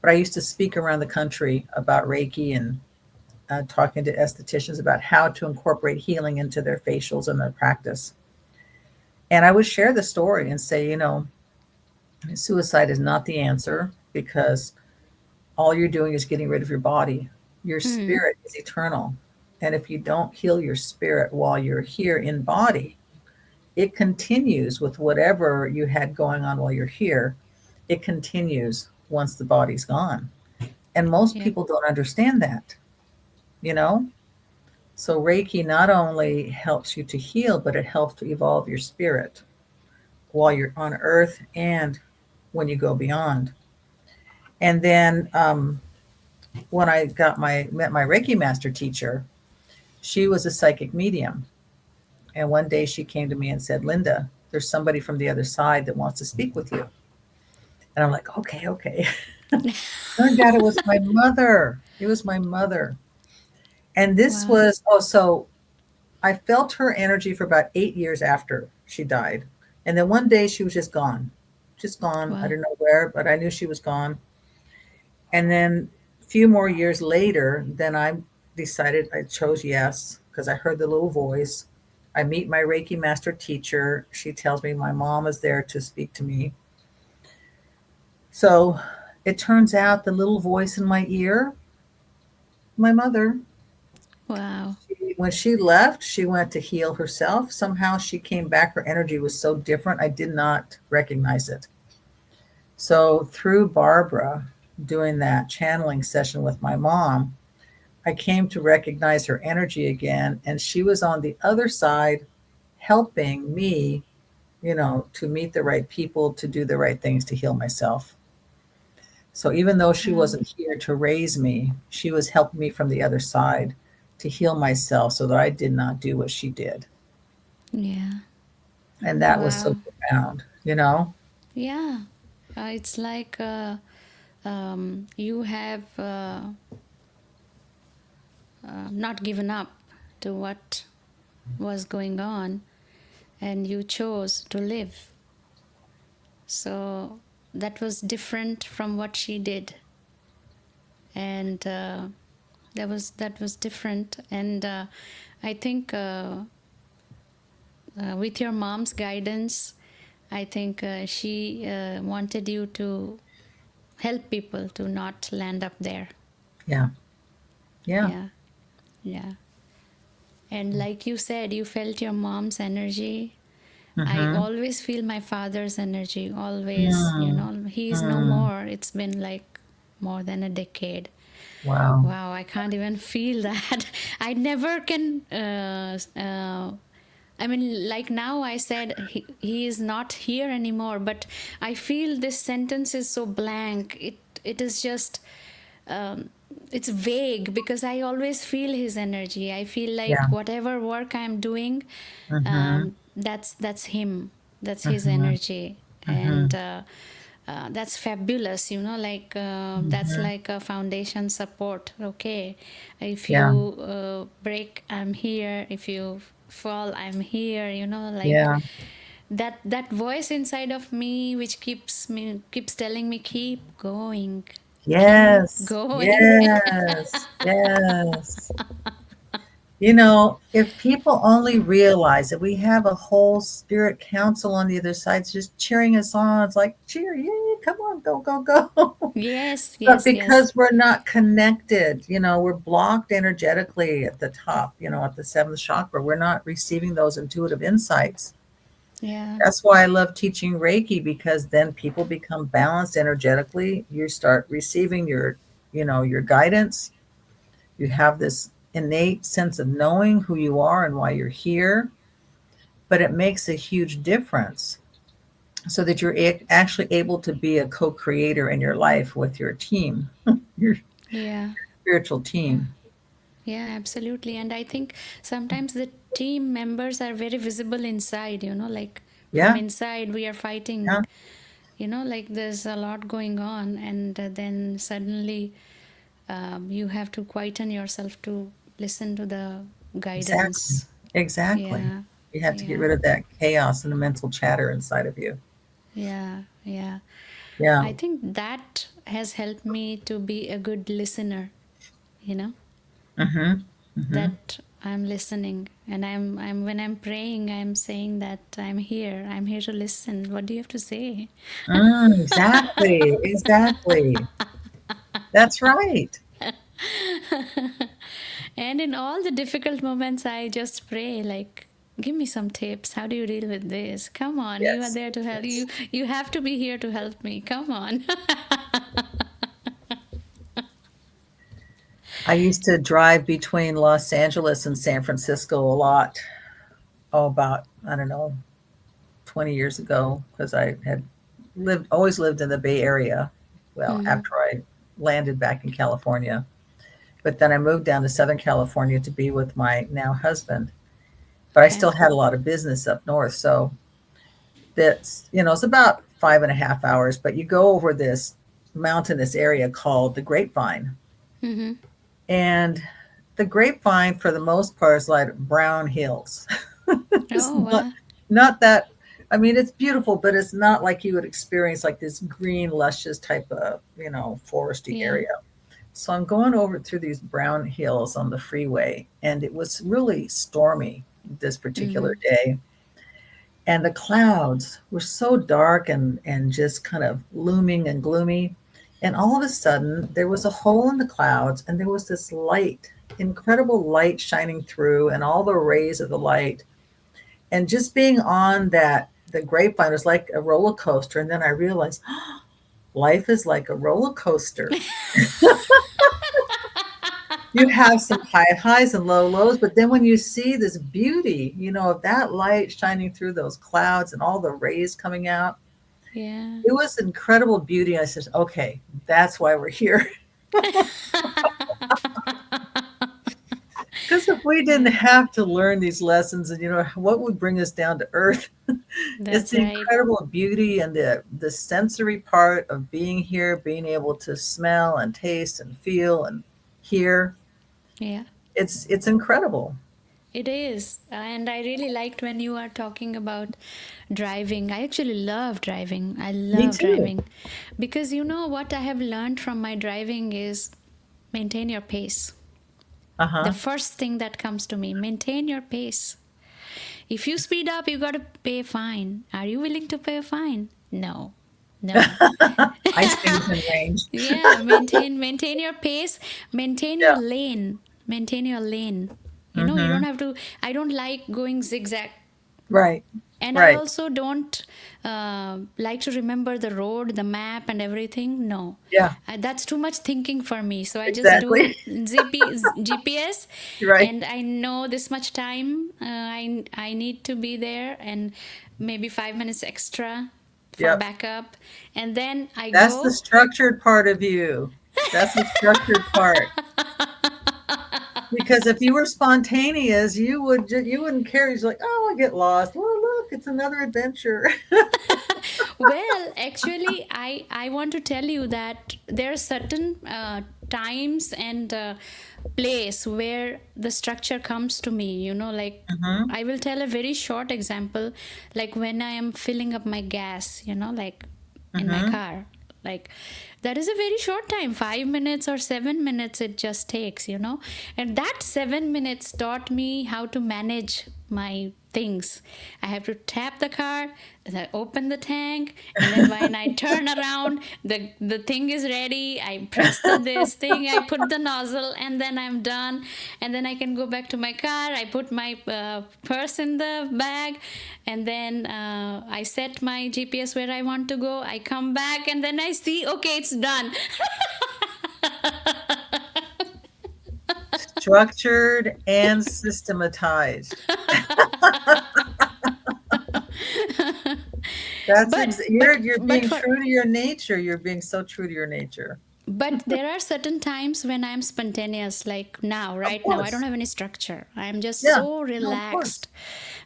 But I used to speak around the country about Reiki and talking to estheticians about how to incorporate healing into their facials and their practice. And I would share the story and say, suicide is not the answer, because all you're doing is getting rid of your body. Your spirit is eternal. And if you don't heal your spirit while you're here in body, it continues with whatever you had going on while you're here. It continues once the body's gone. And most Yep. people don't understand that, you know? So Reiki not only helps you to heal, but it helps to evolve your spirit while you're on earth and when you go beyond. And then when I met my Reiki master teacher, she was a psychic medium. And one day she came to me and said, Linda, there's somebody from the other side that wants to speak with you. And I'm like, okay, okay. Turned out it was my mother. It was my mother. And this Wow. was, oh, so I felt her energy for about 8 years after she died. And then one day she was just gone. Just gone. I Wow. don't know where, but I knew she was gone. And then a few more years later, then I decided I chose yes because I heard the little voice. I meet my Reiki master teacher. She tells me my mom is there to speak to me. So it turns out the little voice in my ear, my mother, Wow. when she left, she went to heal herself. Somehow she came back. Her energy was so different. I did not recognize it. So through Barbara doing that channeling session with my mom, I came to recognize her energy again. And she was on the other side helping me, to meet the right people, to do the right things, to heal myself. So even though she Wow. wasn't here to raise me, she was helping me from the other side to heal myself so that I did not do what she did. Yeah. And that was so Wow. profound. Yeah. It's like you have not given up to what was going on, and you chose to live. So that was different from what she did, and that was different. And I think with your mom's guidance, I think she wanted you to help people to not land up there. Yeah. Yeah. Yeah, yeah. And like you said, you felt your mom's energy. I Mm-hmm. always feel my father's energy, always. Mm. He is no Mm. more. It's been like more than a decade. Wow. Wow, I can't even feel that. I never can. I mean, like now I said he is not here anymore, but I feel this sentence is so blank. It is just um, it's vague because I always feel his energy. I feel like Yeah. whatever work I'm doing, Mm-hmm. that's him. That's his Mm-hmm. energy, Mm-hmm. and that's fabulous. Like that's Mm-hmm. like a foundation support. Okay, if Yeah. you break, I'm here. If you fall, I'm here. Like Yeah. that voice inside of me which keeps telling me keep Yes. going. Yes. Yes. If people only realize that we have a whole spirit council on the other side just cheering us on, it's like, cheer, yay, come on, go, go, go. Yes, But yes, yes. because we're not connected, we're blocked energetically at the top, at the seventh chakra, we're not receiving those intuitive insights. Yeah, That's why I love teaching Reiki, because then people become balanced energetically. You start receiving your guidance. You have this innate sense of knowing who you are and why you're here, but it makes a huge difference so that you're actually able to be a co-creator in your life with your team, your yeah, spiritual yeah. team. Yeah, absolutely. And I think sometimes the team members are very visible inside, like from Yeah, inside we are yeah, fighting, like there's a lot going on. And then suddenly you have to quieten yourself to listen to the exactly. guidance. Exactly. Yeah, You have to get yeah, rid of that chaos and the mental chatter inside of you. yeah, yeah. Yeah. I think that has helped me to be a good listener, you know. Mm-hmm. Mm-hmm. That I'm listening, and I'm when I'm praying, I'm saying that I'm here to listen. What do you have to say? Exactly. Exactly. That's right. And in all the difficult moments, I just pray, like, give me some tips. How do you deal with this? Come on, you are Yes. there to help. Yes. You have to be here to help me. Come on. I used to drive between Los Angeles and San Francisco a lot. Oh, about, I don't know, 20 years ago, because I had always lived in the Bay Area. Well, Hmm. after I landed back in California, but then I moved down to Southern California to be with my now husband. But I Okay. still had a lot of business up north. So that's, it's about 5.5 hours, but you go over this mountainous area called the Grapevine. Mm-hmm. And the Grapevine, for the most part, is like brown hills. It's Oh, not, wow. not that, I mean, it's beautiful, but it's not like you would experience like this green, luscious type of, foresty Yeah. area. So I'm going over through these brown hills on the freeway, and it was really stormy this particular Mm-hmm. day. And the clouds were so dark and just kind of looming and gloomy. And all of a sudden, there was a hole in the clouds, and there was this light, incredible light shining through, and all the rays of the light. And just being on the grapevine was like a roller coaster. And then I realized, life is like a roller coaster. You have some high highs and low lows, but then when you see this beauty, of that light shining through those clouds and all the rays coming out, Yeah. it was incredible beauty. I said, okay, that's why we're here. Because if we didn't Yeah. have to learn these lessons, and what would bring us down to earth? It's That's the right. incredible beauty and the sensory part of being here, being able to smell and taste and feel and hear. Yeah. It's incredible. It is. And I really liked when you are talking about driving. I actually love driving. I Me love too. driving because you know what I have learned from my driving is maintain your pace. The Uh-huh. first thing that comes to me, maintain your pace. If you speed up, you got to pay a fine. Are you willing to pay a fine? No. No. I stay within range. Yeah, maintain your pace, maintain your Yeah. lane, maintain your lane. You don't Mm-hmm. have to. I don't like going zigzag, Right. and I Right. also don't like to remember the road, the map, and everything. No, Yeah. that's too much thinking for me. So I just do Exactly. GPS, Right. and I know this much time. I need to be there, and maybe 5 minutes extra for Yep. backup, and then I That's the go. structured part of you. That's the structured part. Because if you were spontaneous, you wouldn't care. You're like, oh, I get lost. Well, look, it's another adventure. Well, actually, I want to tell you that there are certain times and place where the structure comes to me. Like Hmm. I will tell a very short example, like when I am filling up my gas. Like in my Hmm. car, like that is a very short time, 5 minutes or 7 minutes it just takes. And that 7 minutes taught me how to manage my things. I have to tap the car, then I open the tank, and then when I turn around, the thing is ready. I press this thing, I put the nozzle, and then I'm done. And then I can go back to my car. I put my purse in the bag, and then I set my GPS where I want to go. I come back, and then I see, okay, it's done. Structured and systematized. but but You're but being for true to your nature. You're being so true to your nature. But there are certain times when I'm spontaneous, like now, Of right now. I don't course. have any structure. I'm just Yeah. so No, of course. relaxed.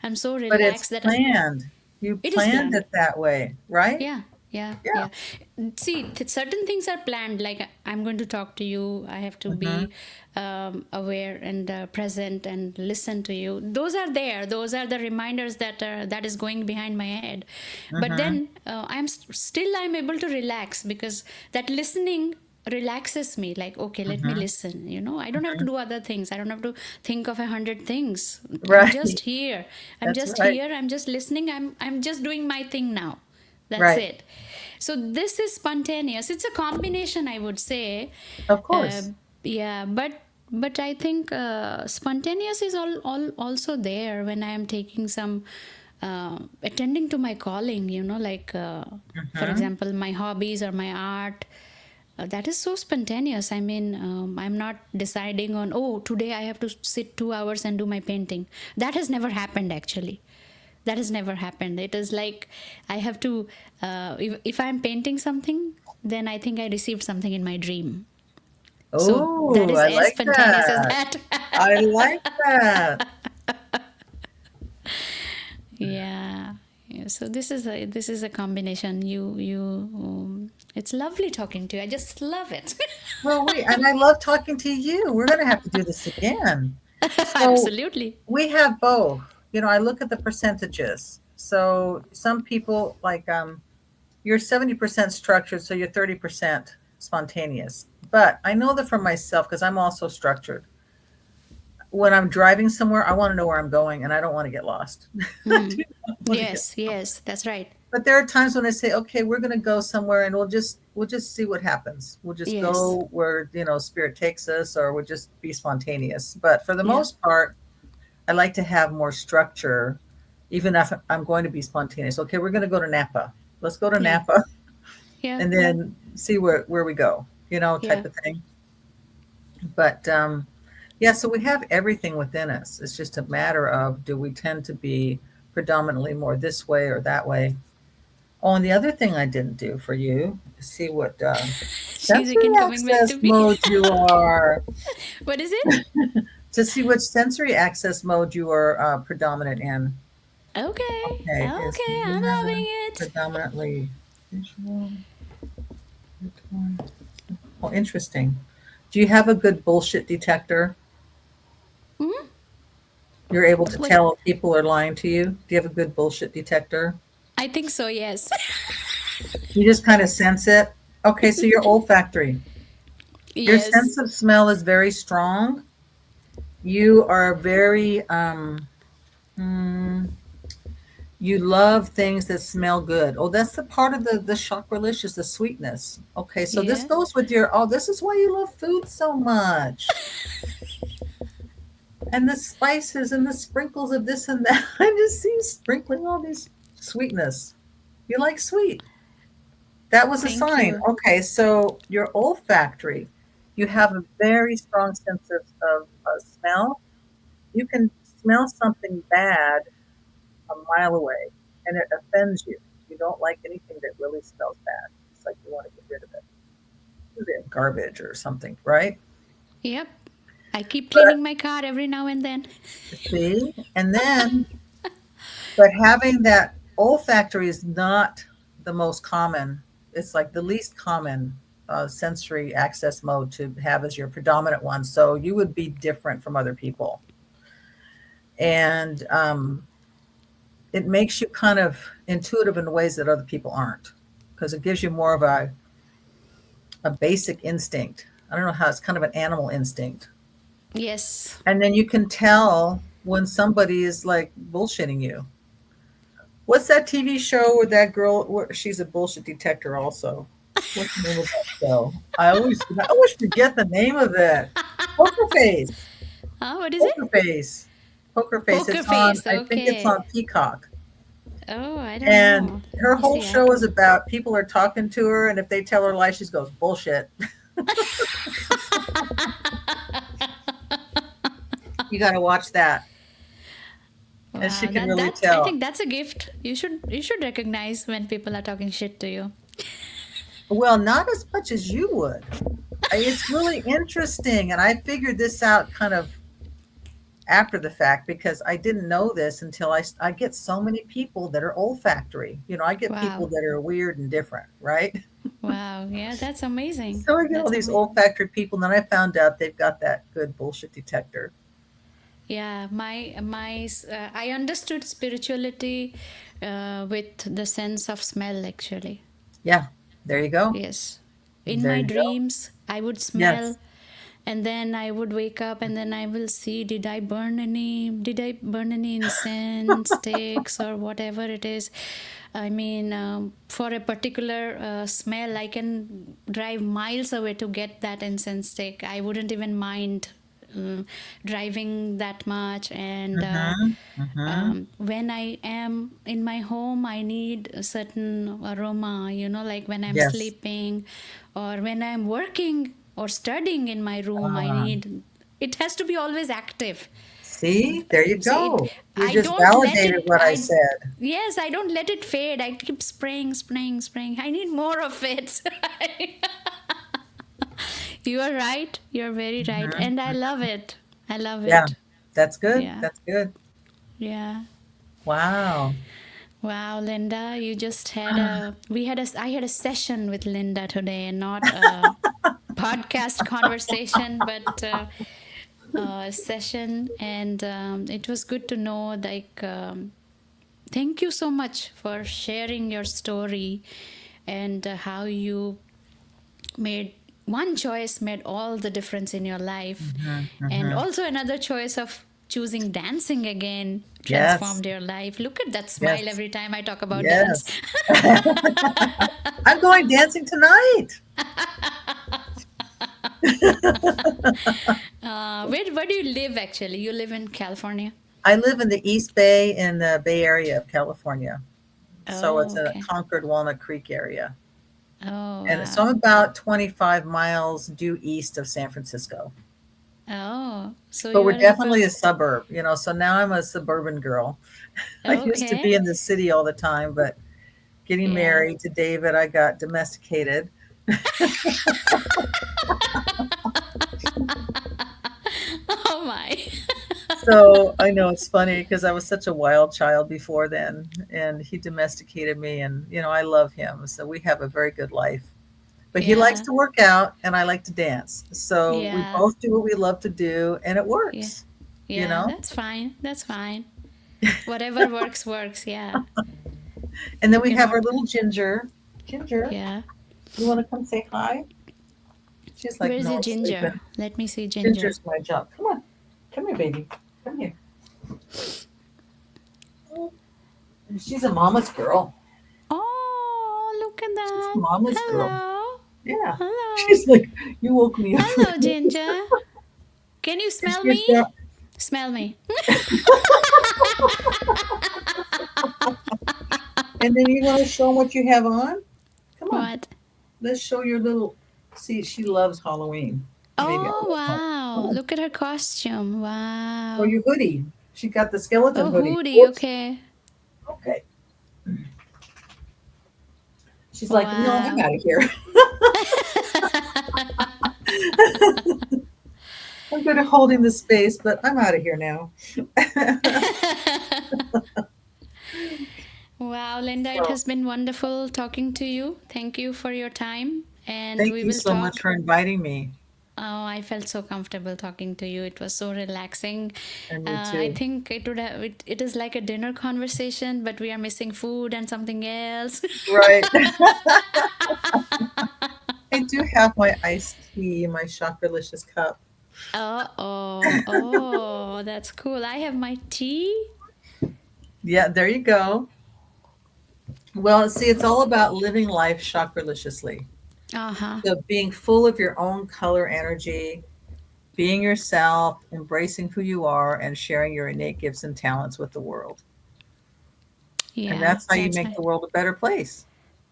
I'm so But it's relaxed that planned. You it is planned planned. it that way, right? Yeah, yeah, Yeah. yeah. See, certain things are planned. Like I'm going to talk to you. I have to Hmm. be aware and present and listen to you. Those are there. Those are the reminders that is going behind my head. But Hmm. then still I'm able to relax because that listening relaxes me. Like, okay, let me Hmm. listen. I don't have to Hmm. do other things. I don't have to think of 100 things. I'm Right. just here. I'm That's just right. here. I'm just listening. I'm just doing my thing now. That's Right. it. So this is spontaneous. It's a combination, I would say. Of Uh, course. yeah, but but I think spontaneous is all also there when I am taking some attending to my calling, like for Hmm. example, my hobbies or my art. That is so spontaneous. I mean, I'm not deciding on, oh, today I have to sit 2 hours and do my painting. That has never happened, actually. That has never happened. It is like I have to, if I'm painting something, then I think I received something in my dream. So that Oh, is I as like spontaneous as that. that. I like that. Yeah. Yeah. So this is a combination. It's lovely talking to you. I just love it. Well, and I love talking to you. We're going to have to do this again. So Absolutely. we have both. I look at the percentages. So some people like you're 70% structured, so you're 30% spontaneous. But I know that for myself because I'm also structured. When I'm driving somewhere, I want to know where I'm going and I don't want to get lost. I do not want to get. Yes, yes, that's right. But there are times when I say, okay, we're going to go somewhere and we'll just see what happens. We'll just Yes. go where, spirit takes us, or we'll just be spontaneous. But for the Yeah. most part, I like to have more structure, even if I'm going to be spontaneous. Okay, we're going to go to Napa. Let's go to Yeah. Napa Yeah. and then see where we go, Yeah. type of thing. But yeah, so we have everything within us. It's just a matter of, do we tend to be predominantly more this way or that way? Oh, and the other thing I didn't do for you is see what She's sensory again coming back to access me. mode you are, What is it? to see which sensory access mode you are predominant in. Okay. Okay, is Okay. I'm Mamina loving it. predominantly visual? Oh, interesting. Do you have a good bullshit detector? Hmm. You're able to What? tell if people are lying to you? Do you have a good bullshit detector? I think so, yes. You just kind of sense it. Okay, so you're olfactory. Your Yes. sense of smell is very strong. You are very mm, you love things that smell good. Oh, that's the part of the ChakraLicious, the sweetness. Okay, so this Yeah. goes with your, oh, this is why you love food so much. And the spices and the sprinkles of this and that. I just see you sprinkling all these sweetness. You like sweet. That was a Thank sign. you. Okay, so your olfactory, you have a very strong sense of smell. You can smell something bad a mile away and it offends you. You don't like anything that really smells bad. It's like you want to get rid of it. Is it garbage or something, right? Yep. I keep But cleaning my car every now and then. see, and then, but having that olfactory is not the most common. It's like the least common sensory access mode to have as your predominant one. So you would be different from other people. And it makes you kind of intuitive in ways that other people aren't, because it gives you more of a basic instinct. I don't know how, it's kind of an animal instinct. Yes. And then you can tell when somebody is like bullshitting you. What's that TV show where that girl, where she's a bullshit detector also? What's the name of that show? I always forget the name of it. Poker Face. What is Poker it? Face. Poker Face. Poker It's on, face. I think it's on Okay. Peacock. Oh, I don't And know. Let her me whole see. I have show is to. about people are talking to her, and if they tell her lies, she goes, bullshit. You got to watch that. And she Wow. can That really that I tell. think that's a gift. You should recognize when people are talking shit to you. Well, not as much as you would. It's really interesting. And I figured this out kind of after the fact because I didn't know this until I get so many people that are olfactory. I get people Wow. that are weird and different, right? Wow. Yeah, that's amazing. So I get all That's these amazing. olfactory people, and then I found out they've got that good bullshit detector. Yeah, I understood spirituality with the sense of smell actually. Yeah, there you go. Yes. In There my you go. dreams, I would Yes. smell and then I would wake up and then I will see did I burn any incense sticks or whatever it is. I mean, for a particular smell, I can drive miles away to get that incense stick. I wouldn't even mind driving that much. And Mm-hmm. when I am in my home, I need a certain aroma, like when I'm Yes. sleeping or when I'm working or studying in my room, it has to be always active. See, there you See, go. You I just don't let validated it, what I said. yes, I don't let it fade. I keep spraying, spraying, spraying. I need more of it. You are right. You're very right. And I Mm-hmm. love it. I love Yeah, it. that's good. Yeah. That's good. Yeah. Wow. Wow, Linda, you just had I had a session with Linda today, and not a podcast conversation, but a session. And it was good to know, like, thank you so much for sharing your story and how you made one choice made all the difference in your life, Mm-hmm. and Mm-hmm. also another choice of choosing dancing again Yes. transformed your life. Look at that smile Yes. every time I talk about dance. Yes. I'm going dancing tonight. Where do you live actually? You live in California? I live in the East Bay in the Bay Area of California. So it's Oh, a okay. Concord Walnut Creek area. Oh, And so I'm wow. about 25 miles due east of San Francisco. Oh, so But you we're are like definitely a, a suburb, so now I'm a suburban girl. I used to be okay. in the city all the time, but getting Yeah. married to David, I got domesticated. Oh my. So I know it's funny because I was such a wild child before then, and he domesticated me, and I love him. So we have a very good life. But he likes Yeah. to work out, and I like to dance. So we Yeah. both do what we love to do, and it Yeah. works, you Yeah, know? that's fine. That's fine. Whatever works, works. Yeah. And then You we have our cannot. little Ginger. Ginger, Yeah. you want to come say hi? She's Where like, is no, it, I'm Ginger? sleeping. Let me see Ginger. Ginger's my job. Come on. Come here, baby. Come here. She's a mama's girl. Oh, look at She's a that. mama's girl. Hello. Yeah. Hello. She's like, you woke me up. Hello, Ginger. Can you Is smell your me? dog? Smell me. And then you want to show 'em what you have on? Come on. What? Let's show your little. See, she loves Halloween. Maybe I'll Oh, let her. Come wow. on. Look at her costume. Or Wow. your hoodie. She got the skeleton Oh, hoodie. hoodie. Whoops. Okay. Okay. She's like, no, I'm Wow. out of here. I'm good at holding the space, but I'm out of here now. Wow, Linda, it So has been wonderful talking to you. Thank you for your time. And thank we you will so much talk. for inviting me. Oh, I felt so comfortable talking to you. It was so relaxing. And me I too. think it is like a dinner conversation, but we are missing food and something else. Right. I do have my iced tea in my ChakraLicious cup. Oh, that's cool. I have my tea. Yeah, there you go. Well, see, it's all about living life chakraliciously. Uh-huh. So being full of your own color energy, being yourself, embracing who you are, and sharing your innate gifts and talents with the world. And Yeah, that's how you that's make right. the world a better place.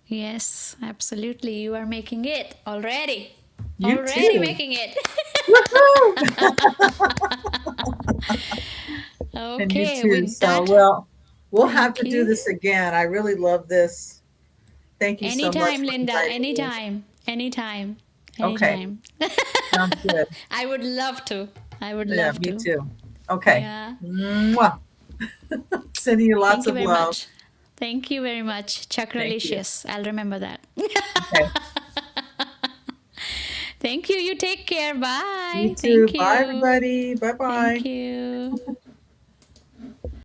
Yes, absolutely. You are making it already. You Already too. making it. Woohoo! And you Okay, too. with So, that, well, we'll have thank to do you. this again. I really love this. Thank you so much Anytime, for Linda. inviting me. Anytime. Anytime. Okay, Anytime. sounds good. I would love to. I would Yeah, love me to. too. Okay. Yeah. Mwah. Sending you lots Thank you of very love. much. Thank you very much. Thank you. ChakraLicious. I'll remember that. Okay. Thank you. You take care. You Bye. too. Thank Bye, you. everybody. Bye Thank bye. you.